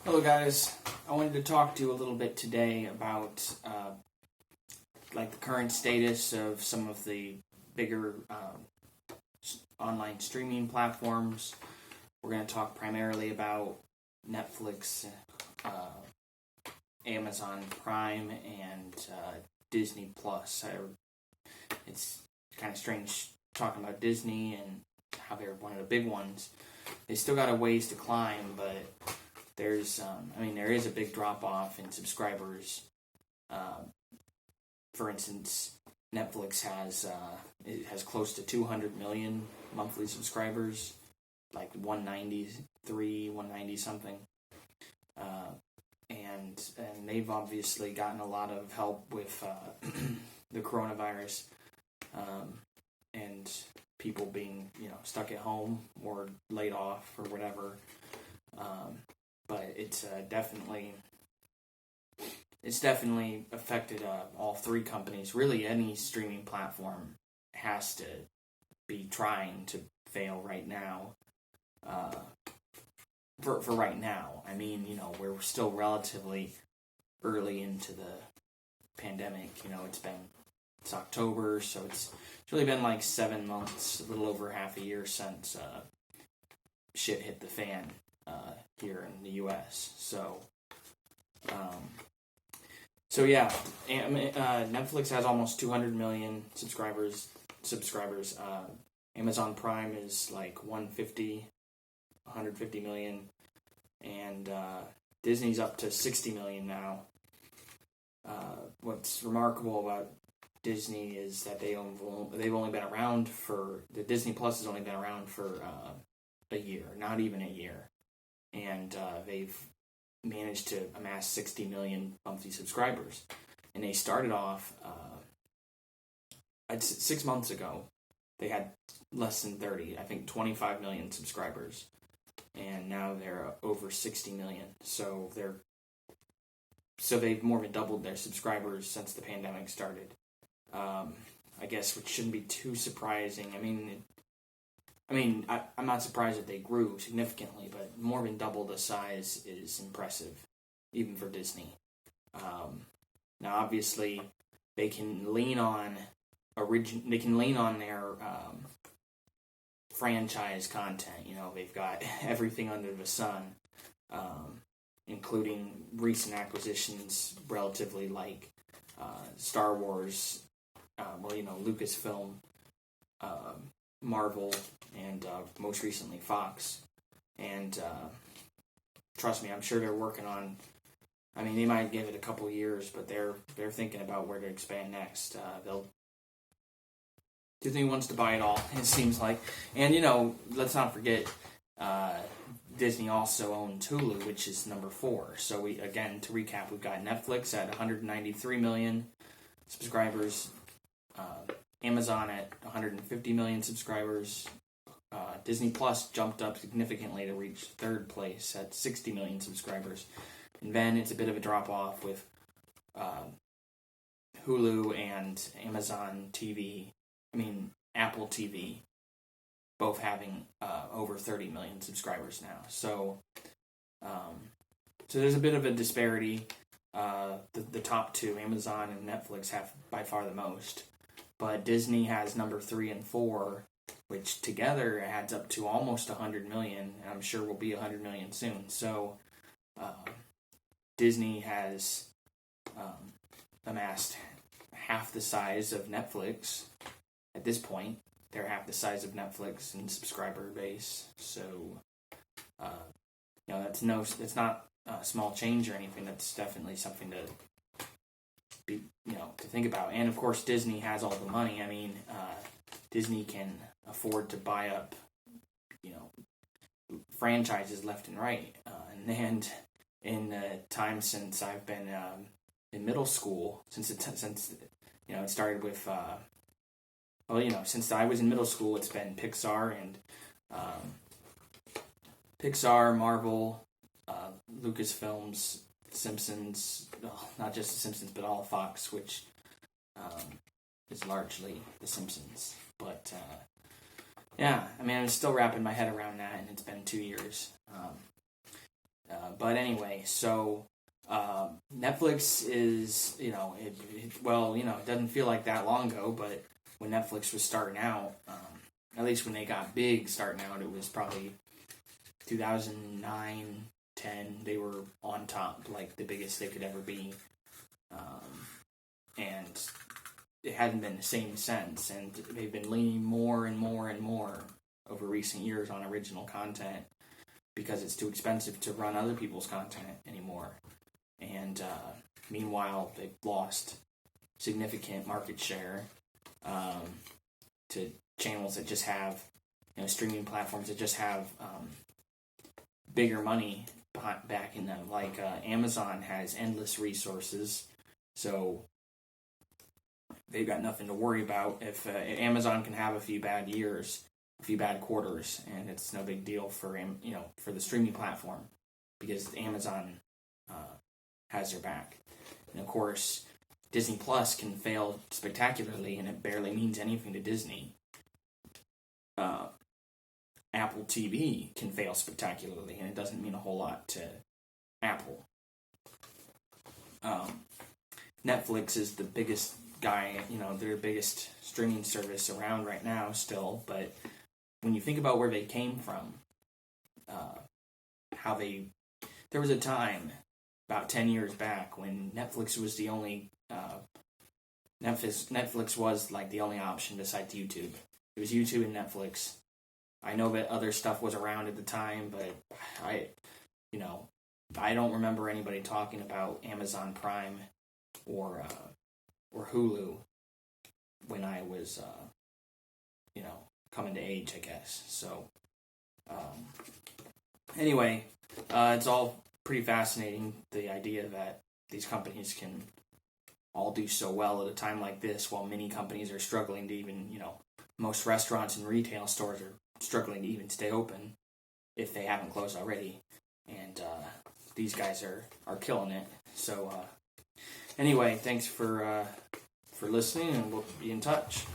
Hello guys, I wanted to talk to you a little bit today about like the current status of some of the bigger online streaming platforms. We're going to talk primarily about Netflix, Amazon Prime, and Disney Plus. It's kind of strange talking about Disney and how they're one of the big ones. They still got a ways to climb, but there is a big drop off in subscribers. For instance, Netflix has close to 200 million monthly subscribers, like 193, 190 something, and they've obviously gotten a lot of help with the coronavirus, and people being stuck at home or laid off or whatever. But it's definitely affected all three companies. Really, any streaming platform has to be trying to fail right now. For right now, I mean, we're still relatively early into the pandemic. It's October, so it's really been like 7 months, a little over half a year since shit hit the fan here in the U.S. So yeah, Netflix has almost 200 million subscribers. Amazon Prime is like 150 million, and Disney's up to 60 million now. What's remarkable about Disney is that they've only been around for the Disney Plus has only been around for a year, not even a year, and they've managed to amass 60 million monthly subscribers. And they started off 6 months ago. They had less than 30, I think 25 million subscribers, and now they're over 60 million. So they've more than doubled their subscribers since the pandemic started. I guess, which shouldn't be too surprising. I'm not surprised that they grew significantly, but more than double the size is impressive, even for Disney. Now, obviously, they can lean on their franchise content. They've got everything under the sun, including recent acquisitions, relatively like Star Wars, Lucasfilm, Marvel, and most recently Fox. And trust me, I'm sure they're working on. They might give it a couple years, but they're thinking about where to expand next. Disney wants to buy it all, it seems like. And let's not forget, Disney also owns Hulu, which is number 4. So to recap, we've got Netflix at 193 million subscribers. Amazon at 150 million subscribers. Disney Plus jumped up significantly to reach third place at 60 million subscribers. And then it's a bit of a drop off with Hulu and Apple TV, both having over 30 million subscribers now. So there's a bit of a disparity. The top two, Amazon and Netflix, have by far the most. But Disney has number 3 and 4, which together adds up to almost 100 million, and I'm sure will be 100 million soon. So Disney has amassed half the size of Netflix at this point. They're half the size of Netflix in subscriber base. So that's not a small change or anything. That's definitely something to think about. And of course, Disney has all the money. Disney can afford to buy up, franchises left and right. And in the time since I've been in middle school, since it started with, since I was in middle school, it's been Pixar, Marvel, Lucasfilms, Simpsons, not just The Simpsons, but all of Fox, which is largely The Simpsons. But yeah, I'm still wrapping my head around that, and it's been 2 years. But anyway, so Netflix is, it doesn't feel like that long ago, but when Netflix was starting out, at least when they got big starting out, it was probably 2009, 10. They were on top, like the biggest they could ever be. And it hadn't been the same since, and they've been leaning more and more and more over recent years on original content because it's too expensive to run other people's content anymore. And meanwhile, they've lost significant market share to channels that just have, streaming platforms that just have bigger money back in them. Like Amazon has endless resources, so they've got nothing to worry about. If Amazon can have a few bad years, a few bad quarters, and it's no big deal for for the streaming platform because Amazon has their back. And of course, Disney Plus can fail spectacularly, and it barely means anything to Disney. Apple TV can fail spectacularly, and it doesn't mean a whole lot to Apple. Netflix is the biggest guy, their biggest streaming service around right now still, but when you think about where they came from, there was a time about 10 years back when Netflix was the only, Netflix was like the only option besides YouTube. It was YouTube and Netflix. I know that other stuff was around at the time, but I don't remember anybody talking about Amazon Prime or Hulu when I was, coming to age, I guess. So, anyway, it's all pretty fascinating, the idea that these companies can all do so well at a time like this, while many companies are struggling to even, most restaurants and retail stores are struggling to even stay open if they haven't closed already. And these guys are killing it. So, anyway, thanks for listening, and we'll be in touch.